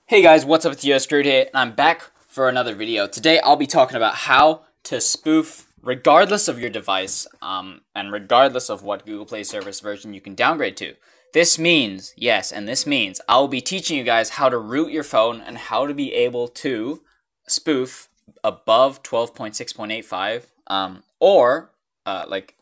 Hey guys, what's up? It's JOYSTICK here, and I'm back for another video. Today I'll be talking about how to spoof regardless of your device, and regardless of what Google Play service version you can downgrade to. This means, this means I'll be teaching you guys how to root your phone and how to be able to spoof above 12.6.85, or like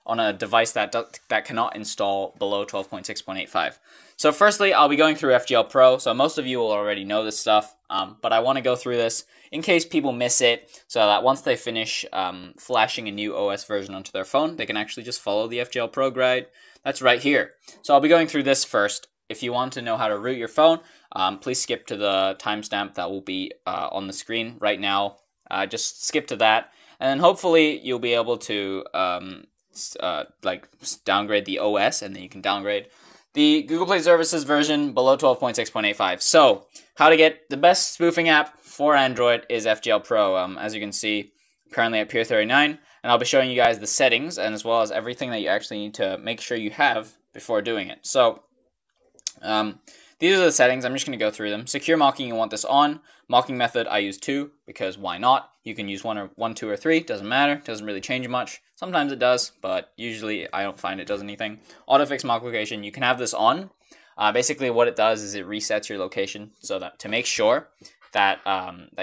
on a device that cannot install below 12.6.85. So firstly, I'll be going through FGL Pro. So most of you will already know this stuff, but I want to go through this in case people miss it, so that once they finish flashing a new OS version onto their phone, they can actually just follow the FGL Pro guide. That's right here. So I'll be going through this first. If you want to know how to root your phone, please skip to the timestamp that will be on the screen right now. Just skip to that, and then hopefully you'll be able to downgrade the OS, and then you can downgrade the Google Play Services version below 12.6.85. So, how to get the best spoofing app for Android is FGL Pro. As you can see, currently at Pier 39, and I'll be showing you guys the settings, and as well as everything that you actually need to make sure you have before doing it. So, these are the settings. I'm just going to go through them. Secure mocking, you want this on. Mocking method, I use 2, because why not? You can use 1, 2, or 3, doesn't matter, doesn't really change much. Sometimes it does, but usually I don't find it does anything. Autofix mock location, you can have this on. Basically what it does is it resets your location, so that to make sure that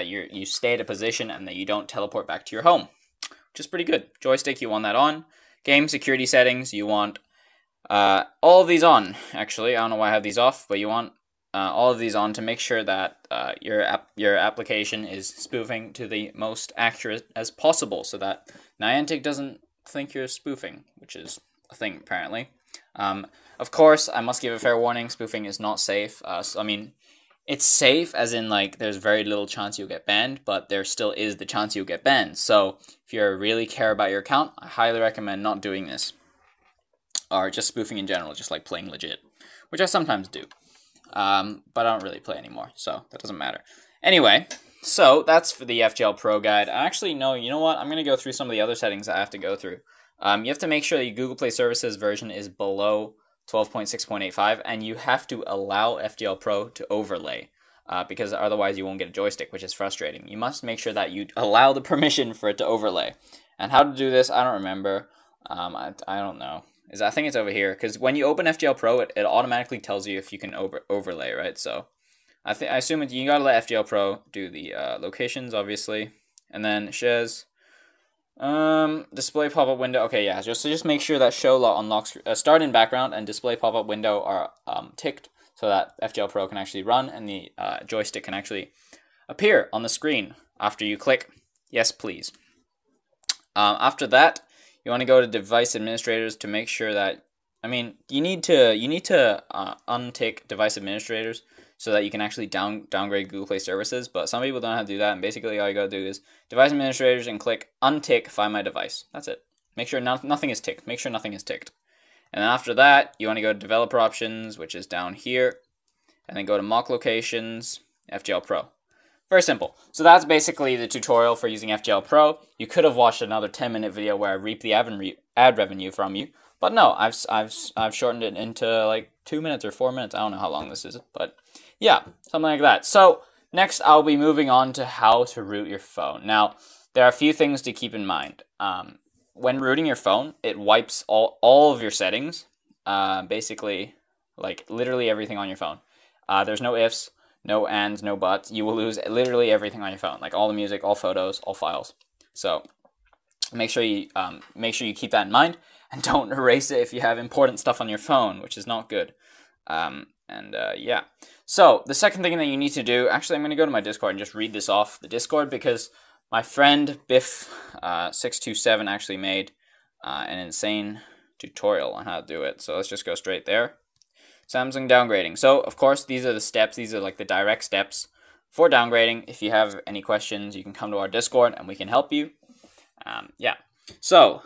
you stay at a position and that you don't teleport back to your home, which is pretty good. Joystick, you want that on. Game security settings, you want all of these on. Actually, I don't know why I have these off, but you want all of these on to make sure that your application is spoofing to the most accurate as possible, so that Niantic doesn't think you're spoofing, which is a thing apparently. Of course, I must give a fair warning: spoofing is not safe. So, I mean, it's safe as in like there's very little chance you'll get banned, but there still is the chance you'll get banned. So if you really care about your account, I highly recommend not doing this, or just spoofing in general, just like playing legit, which I sometimes do. But I don't really play anymore, so that doesn't matter. Anyway, so that's for the FGL Pro guide. Actually, no, you know what? I'm going to go through some of the other settings I have to go through. You have to make sure that your Google Play Services version is below 12.6.85, and you have to allow FGL Pro to overlay, because otherwise you won't get a joystick, which is frustrating. You must make sure that you allow the permission for it to overlay. And how to do this, I don't remember. I don't know. I think it's over here, because when you open FGL Pro, it automatically tells you if you can overlay, right? So I assume you gotta let FGL Pro do the locations, obviously, and then shares display pop-up window. Okay, yeah, just make sure that show unlocks start in background and display pop-up window are ticked, so that FGL Pro can actually run and the joystick can actually appear on the screen after you click yes please. After that, you want to go to device administrators to make sure that, you need to untick device administrators so that you can actually downgrade Google Play Services, but some people don't know how to do that, and basically all you gotta do is device administrators and click untick find my device. That's it. Make sure nothing is ticked. Make sure nothing is ticked. And then after that, you want to go to developer options, which is down here, and then go to mock locations, FGL Pro. Very simple. So that's basically the tutorial for using FGL Pro. You could have watched another 10-minute video where I reap the ad revenue from you, but no, I've shortened it into like 2 minutes or 4 minutes. I don't know how long this is, but yeah, something like that. So next, I'll be moving on to how to root your phone. Now, there are a few things to keep in mind. When rooting your phone, it wipes all of your settings, basically, like literally everything on your phone. There's no ifs, no ands, no buts. You will lose literally everything on your phone, like all the music, all photos, all files. So make sure you keep that in mind, and don't erase it if you have important stuff on your phone, which is not good. Yeah. So the second thing that you need to do, actually, I'm going to go to my Discord and just read this off the Discord, because my friend Biff627 actually made an insane tutorial on how to do it. So let's just go straight there. Samsung downgrading. So, of course, these are the steps. These are like the direct steps for downgrading. If you have any questions, you can come to our Discord and we can help you. So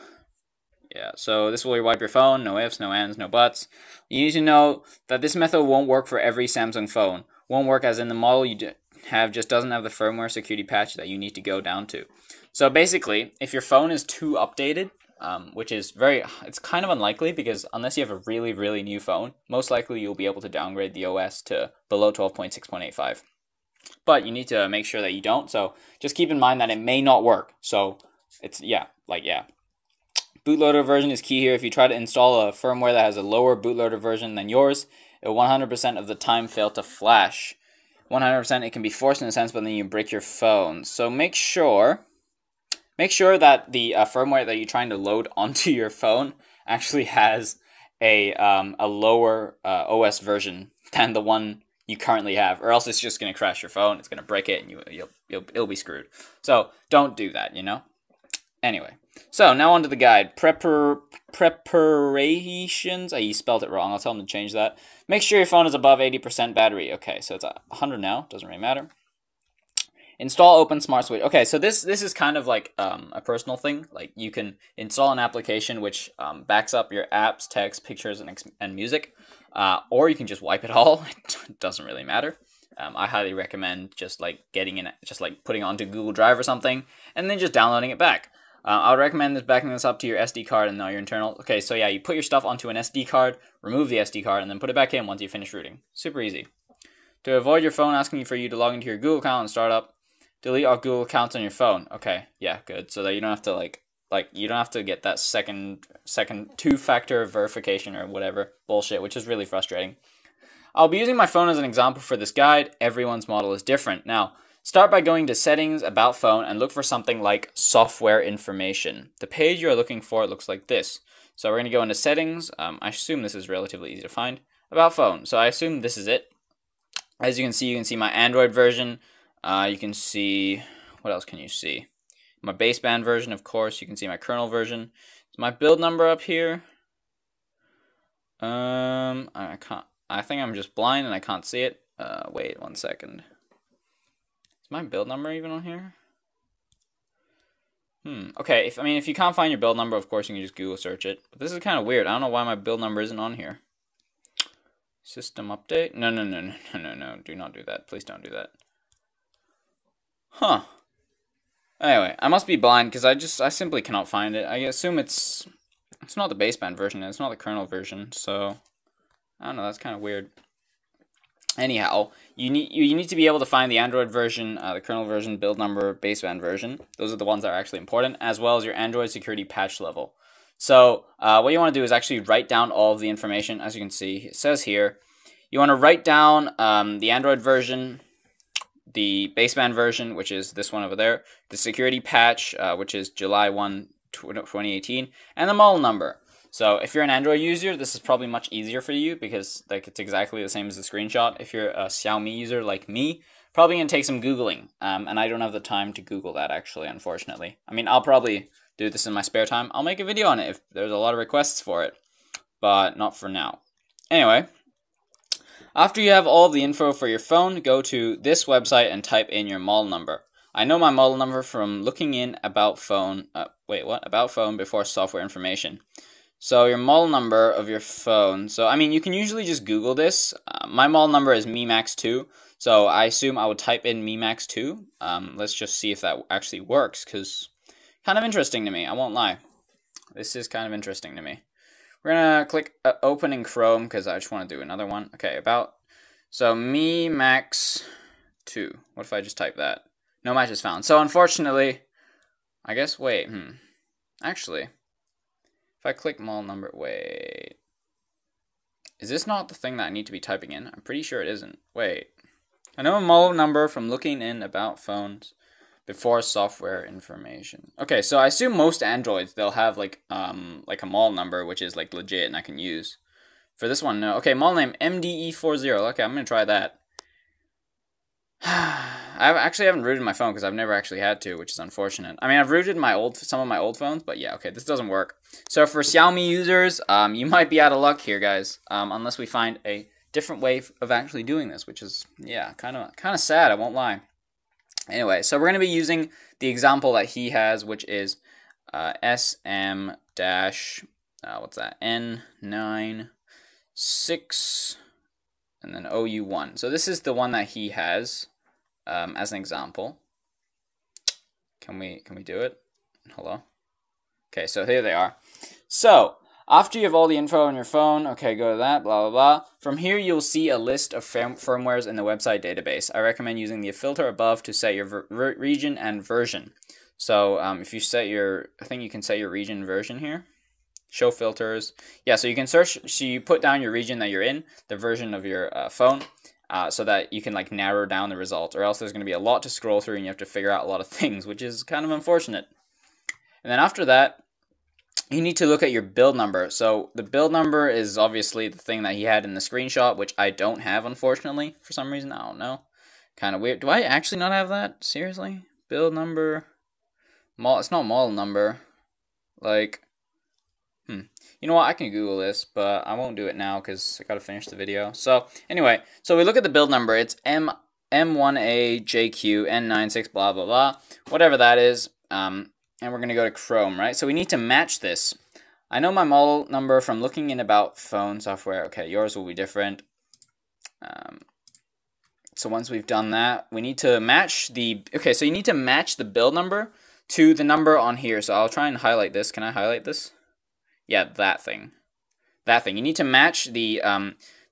this will wipe your phone. No ifs, no ands, no buts. You need to know that this method won't work for every Samsung phone. Won't work as in the model you have just doesn't have the firmware security patch that you need to go down to. So basically, if your phone is too updated, which is it's kind of unlikely, because unless you have a really, really new phone, most likely you'll be able to downgrade the OS to below 12.6.85. but you need to make sure that you don't. So just keep in mind that it may not work. So it's, yeah. Bootloader version is key here. If you try to install a firmware that has a lower bootloader version than yours, it will 100% of the time fail to flash. 100% it can be forced in a sense, but then you break your phone. So make sure that the firmware that you're trying to load onto your phone actually has a lower OS version than the one you currently have, or else it's just going to crash your phone. It's going to break it, and you'll be screwed. So don't do that, you know. Anyway, so now onto the guide. Preparations. I spelled it wrong. I'll tell them to change that. Make sure your phone is above 80% battery. Okay, so it's 100 now. Doesn't really matter. Install Open Smart Switch. Okay, so this is kind of like a personal thing. Like, you can install an application which backs up your apps, text, pictures, and music, or you can just wipe it all. It doesn't really matter. I highly recommend just like putting it onto Google Drive or something, and then just downloading it back. I would recommend backing this up to your SD card and not your internal. Okay, so yeah, you put your stuff onto an SD card, remove the SD card, and then put it back in once you finish rooting. Super easy. To avoid your phone asking for you to log into your Google account and start up, delete all Google accounts on your phone. Okay, yeah, good. So that you don't have to you don't have to get that second two-factor verification or whatever bullshit, which is really frustrating. I'll be using my phone as an example for this guide. Everyone's model is different. Now, start by going to Settings, About Phone, and look for something like Software Information. The page you're looking for looks like this. So we're going to go into Settings. I assume this is relatively easy to find. About Phone. So I assume this is it. As you can see my Android version. You can see, what else can you see? My baseband version, of course. You can see my kernel version. Is my build number up here? I can't. I think I'm just blind and I can't see it. Wait 1 second. Is my build number even on here? Okay, if you can't find your build number, of course you can just Google search it. But this is kind of weird. I don't know why my build number isn't on here. System update? No. Do not do that. Please don't do that. Huh. Anyway, I must be blind because I simply cannot find it. I assume it's not the baseband version. It's not the kernel version. So I don't know, that's kind of weird. Anyhow, you need to be able to find the Android version, the kernel version, build number, baseband version. Those are the ones that are actually important, as well as your Android security patch level. So what you want to do is actually write down all of the information. As you can see, it says here, you want to write down the Android version, the baseband version, which is this one over there, the security patch, which is July 1, 2018, and the model number. So if you're an Android user, this is probably much easier for you because it's exactly the same as the screenshot. If you're a Xiaomi user like me, probably going to take some Googling. And I don't have the time to Google that, actually, unfortunately. I mean, I'll probably do this in my spare time. I'll make a video on it if there's a lot of requests for it, but not for now. Anyway, after you have all of the info for your phone, go to this website and type in your model number. I know my model number from looking in About Phone. About Phone before Software Information. So your model number of your phone. So, I mean, you can usually just Google this. My model number is MiMax2. So I assume I would type in MiMax2. Let's just see if that actually works, because kind of interesting to me. I won't lie. This is kind of interesting to me. We're going to click Open in Chrome, because I just want to do another one. Okay, so MiMax2. What if I just type that? No match is found. So unfortunately, I guess, actually, if I click model number, is this not the thing that I need to be typing in? I'm pretty sure it isn't. I know a model number from looking in About Phones before Software Information. Okay, so I assume most Androids, they'll have like a model number, which is like legit and I can use. For this one, no. Okay, model name MDE40. Okay, I'm gonna try that. I actually haven't rooted my phone because I've never actually had to, which is unfortunate. I mean, I've rooted some of my old phones, but yeah, okay, this doesn't work. So for Xiaomi users, you might be out of luck here, guys, unless we find a different way of actually doing this, which is, yeah, kind of sad, I won't lie. Anyway, so we're going to be using the example that he has, which is SM- what's that? N96 and then OU1. So this is the one that he has. As an example, can we do it? Hello. Okay, so here they are. So After you have all the info on your phone, okay, go to that, blah, blah, blah. From here, you'll see a list of firmwares in the website database. I recommend using the filter above to set your region and version. So if you set your, I think you can set your region and version here. Show filters. Yeah, so you can search, so you put down your region that you're in, the version of your phone, so that you can like narrow down the results, or else there's going to be a lot to scroll through and you have to figure out a lot of things, which is kind of unfortunate. And then after that, you need to look at your build number. So the build number is obviously the thing that he had in the screenshot, which I don't have, unfortunately, for some reason. I don't know. Kind of weird. Do I actually not have that? Seriously? Build number? It's not model number. Like, you know what? I can Google this, but I won't do it now because I got to finish the video. So anyway, so we look at the build number. It's M1AJQN96 blah, blah, blah. Whatever that is. And we're going to go to Chrome, right? So we need to match this. I know my model number from looking in about phone software. Okay, yours will be different. So once we've done that, we need to match the... Okay, so you need to match the build number to the number on here. So I'll try and highlight this. Can I highlight this? Yeah, that thing. That thing. You need to match the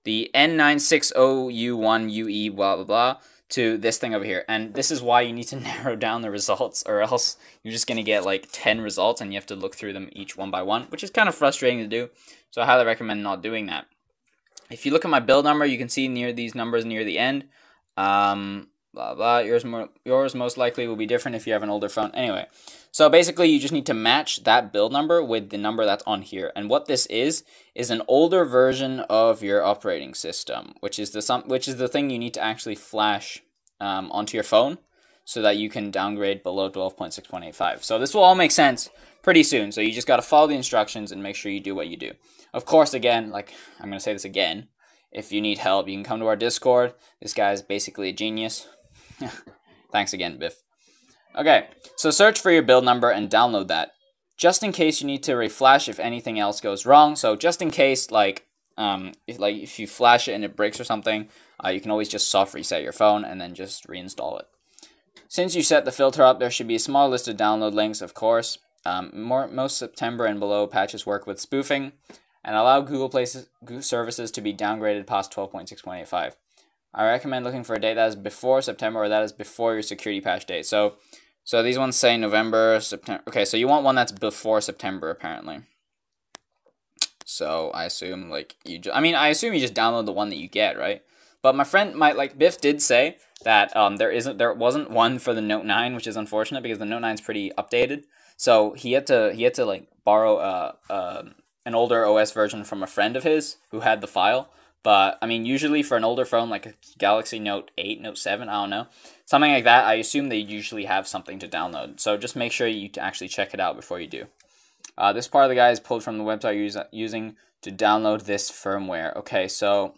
N960U1UE blah, blah, blah, to this thing over here. And this is why you need to narrow down the results, or else you're just going to get like 10 results and you have to look through them each one by one, which is kind of frustrating to do. So I highly recommend not doing that. If you look at my build number, you can see near these numbers near the end. Blah, blah. Yours most likely will be different if you have an older phone. Anyway, so basically you just need to match that build number with the number that's on here. And what this is an older version of your operating system, which is the thing you need to actually flash onto your phone so that you can downgrade below 12.6.85. So this will all make sense pretty soon. So you just got to follow the instructions and make sure you do what you do. Of course, again, like I'm going to say this again, if you need help, you can come to our Discord. This guy is basically a genius. Thanks again, Biff. Okay, so search for your build number and download that. Just in case you need to reflash if anything else goes wrong. So just in case, if you flash it and it breaks or something, you can always just soft reset your phone and then just reinstall it. Since you set the filter up, there should be a small list of download links, of course. Most September and below patches work with spoofing and allow Google Play services to be downgraded past 12.6.85. I recommend looking for a date that is before September or that is before your security patch date. So these ones say November, September. Okay, so you want one that's before September, apparently. So I assume I assume you just download the one that you get, right? But my friend, Biff did say that there wasn't one for the Note 9, which is unfortunate because the Note 9 is pretty updated. So he had to like borrow an older OS version from a friend of his who had the file. But, I mean, usually for an older phone, like a Galaxy Note 8, Note 7, I don't know, something like that, I assume they usually have something to download. So just make sure you actually check it out before you do. This part of the guide is pulled from the website you're using to download this firmware. Okay, so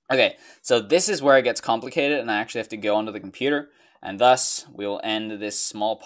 this is where it gets complicated, and I actually have to go onto the computer, and thus we will end this small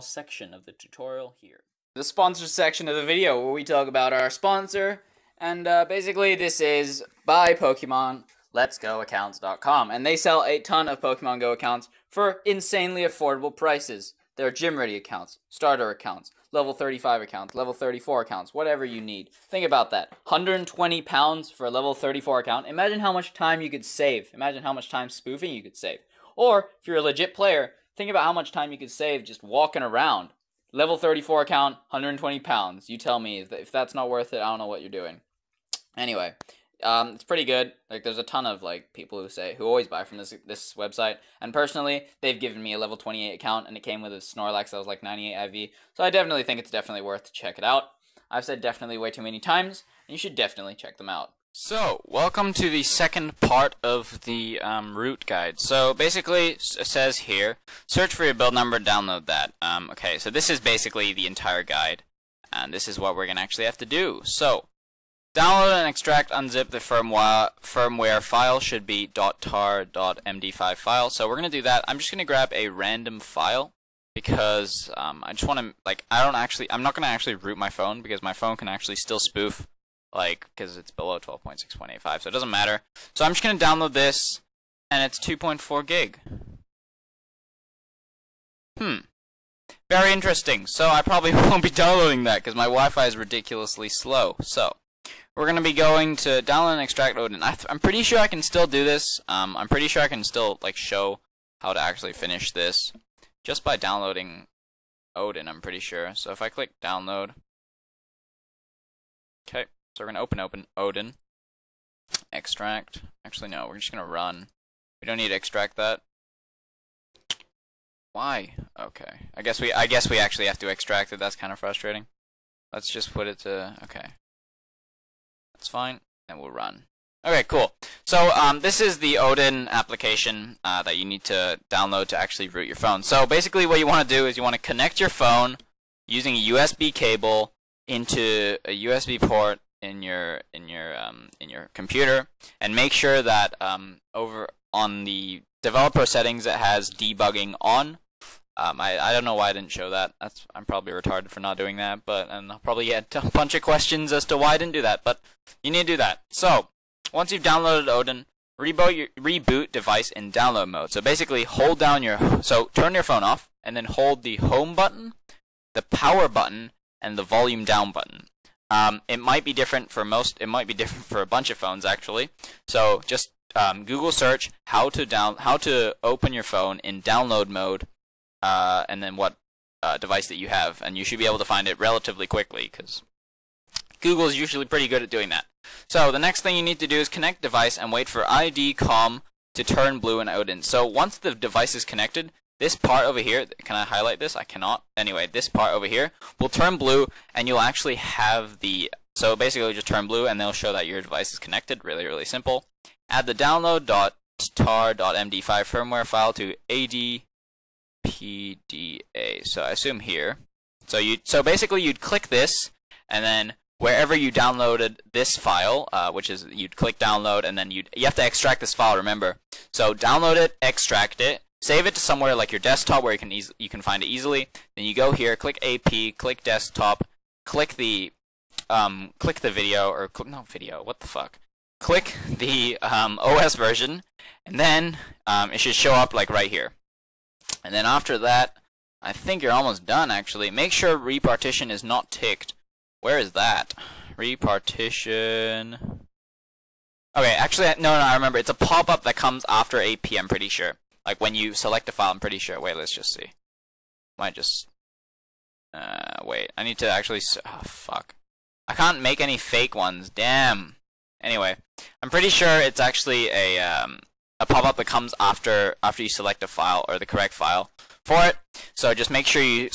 section of the tutorial here. The sponsor section of the video, where we talk about our sponsor. And basically, this is by Pokemon Let's Go Accounts.com. And they sell a ton of Pokemon Go accounts for insanely affordable prices. There are gym ready accounts, starter accounts, level 35 accounts, level 34 accounts, whatever you need. Think about that. £120 for a level 34 account. Imagine how much time you could save. Imagine how much time spoofing you could save. Or, if you're a legit player, think about how much time you could save just walking around. Level 34 account, £120. You tell me. If that's not worth it, I don't know what you're doing. Anyway, it's pretty good. Like, there's a ton of people who always buy from this website. And personally, they've given me a level 28 account, and it came with a Snorlax that was like 98 IV. So I definitely think it's definitely worth to check it out. I've said definitely way too many times, and you should definitely check them out. So, welcome to the second part of the route guide. So, basically, it says here, search for your build number, download that. Okay, so this is basically the entire guide, and this is what we're going to actually have to do. So, download and extract, unzip the firmware file, should be .tar.md5 file. So, we're going to do that. I'm just going to grab a random file, because I just want to, I'm not going to actually root my phone, because my phone can actually still spoof. Because it's below 12.6.85, so it doesn't matter. So I'm just going to download this, and it's 2.4 gig. Very interesting. So I probably won't be downloading that because my Wi-Fi is ridiculously slow. So we're going to be going to download and extract Odin. I'm pretty sure I can still do this. I'm pretty sure I can still like show how to actually finish this just by downloading Odin, I'm pretty sure. So if I click download, okay, so we're going to open Odin, extract. Actually, no, we're just going to run. We don't need to extract that. Why? Okay. I guess we actually have to extract it. That's kind of frustrating. Let's just put it to okay. That's fine, and we'll run. Okay, cool. So this is the Odin application that you need to download to actually root your phone. So basically, what you want to do is you want to connect your phone using a USB cable into a USB port in your computer, and make sure that over on the developer settings it has debugging on. I don't know why I didn't show that. I'm probably retarded for not doing that, and I'll probably get a bunch of questions as to why I didn't do that, but you need to do that. So once you've downloaded Odin, reboot device in download mode. So basically hold down turn your phone off and then hold the home button, the power button, and the volume down button. It might be different for it might be different for a bunch of phones actually. So just Google search how to open your phone in download mode, and then what device that you have, and you should be able to find it relatively quickly because Google is usually pretty good at doing that. So the next thing you need to do is connect device and wait for ID COM to turn blue in Odin. So once the device is connected, this part over here, can I highlight this? I cannot. Anyway, this part over here will turn blue, and you'll actually have so basically just turn blue, and they'll show that your device is connected. Really, really simple. Add the download.tar.md5 firmware file to ADPDA. So I assume here. So basically you'd click this, and then wherever you downloaded this file, which is you'd click download, and then you have to extract this file. Remember, so download it, extract it, save it to somewhere like your desktop where you can find it easily. Then you go here, click AP, click desktop, click the video or not video. What the fuck? Click the OS version, and then it should show up like right here. And then after that, I think you're almost done. Actually, make sure repartition is not ticked. Where is that? Repartition. Okay, actually, no, I remember. It's a pop-up that comes after AP, I'm pretty sure. Like when you select a file, I'm pretty sure. Wait, let's just see. Might just... wait, I need to actually... Oh, fuck. I can't make any fake ones. Damn. Anyway, I'm pretty sure it's actually a pop-up that comes after you select a file or the correct file for it. So just make sure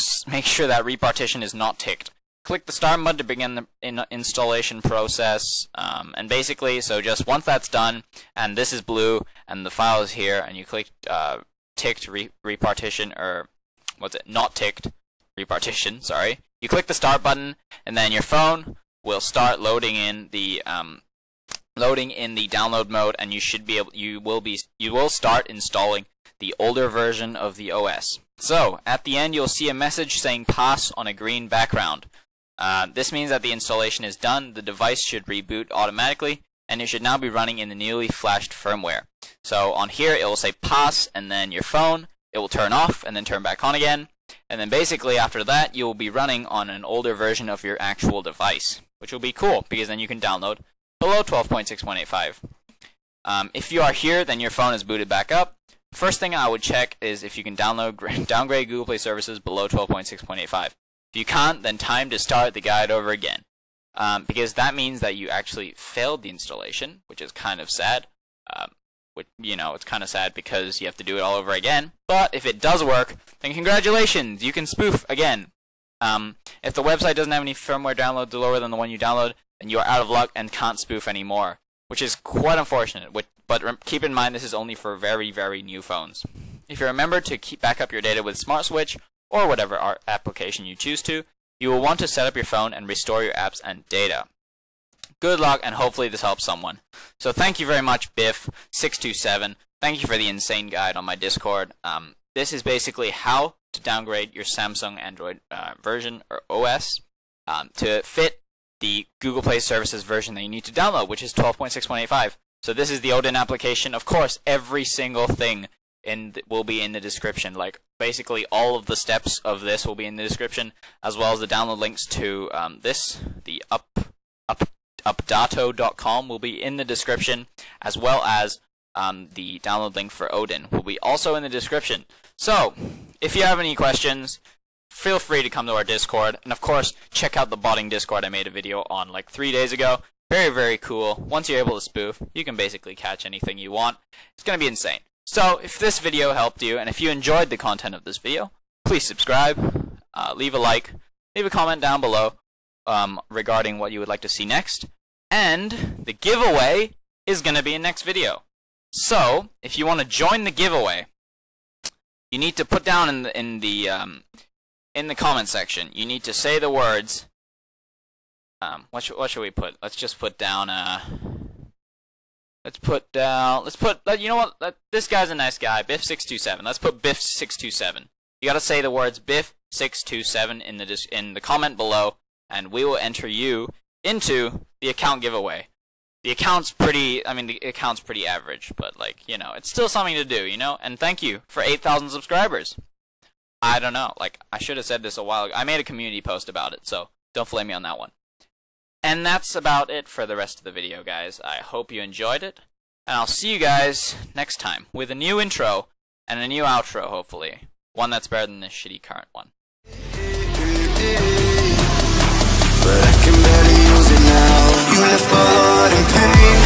that repartition is not ticked. Click the start button to begin the installation process, and basically, so just once that's done, and this is blue, and the file is here, and you click ticked repartition, or what's it? Not ticked repartition. Sorry. You click the start button, and then your phone will start loading in the download mode, and you will start installing the older version of the OS. So at the end, you'll see a message saying pass on a green background. This means that the installation is done, the device should reboot automatically, and it should now be running in the newly flashed firmware. So on here it will say pass, and then your phone, it will turn off and then turn back on again, and then basically after that you will be running on an older version of your actual device, which will be cool because then you can download below 12.6.85. If you are here, then your phone is booted back up. First thing I would check is if you can downgrade Google Play services below 12.6.85. If you can't, then time to start the guide over again, because that means that you actually failed the installation, which is kind of sad. It's kind of sad because you have to do it all over again. But if it does work, then congratulations, you can spoof again. If the website doesn't have any firmware downloads lower than the one you download, then you are out of luck and can't spoof anymore, which is quite unfortunate. But keep in mind, this is only for very, very new phones. If you remember to back up your data with Smart Switch, or whatever application you choose to, you will want to set up your phone and restore your apps and data. Good luck, and hopefully this helps someone. So thank you very much, Biff627. Thank you for the insane guide on my Discord. This is basically how to downgrade your Samsung Android version, or OS, to fit the Google Play Services version that you need to download, which is 12.6.85. So this is the Odin application. Of course, every single thing will be in the description, like basically all of the steps of this will be in the description, as well as the download links to the updato.com will be in the description, as well as the download link for Odin will be also in the description. So, if you have any questions, feel free to come to our Discord, and of course, check out the botting Discord I made a video on like 3 days ago. Very, very cool. Once you're able to spoof, you can basically catch anything you want. It's going to be insane. So, if this video helped you, and if you enjoyed the content of this video, please subscribe, leave a like, leave a comment down below regarding what you would like to see next, and the giveaway is going to be in next video. So, if you want to join the giveaway, you need to put down in the comment section, you need to say the words, what should we put? Let's just put down, you know what, this guy's a nice guy, Biff627. Let's put Biff627. You gotta say the words Biff627 in the comment below, and we will enter you into the account giveaway. The account's pretty average, but like, you know, it's still something to do, you know? And thank you for 8,000 subscribers. I don't know, like, I should have said this a while ago. I made a community post about it, so don't flame me on that one. And that's about it for the rest of the video, guys. I hope you enjoyed it, and I'll see you guys next time with a new intro and a new outro, hopefully. One that's better than this shitty current one. But I can barely use it now. You left my heart in pain.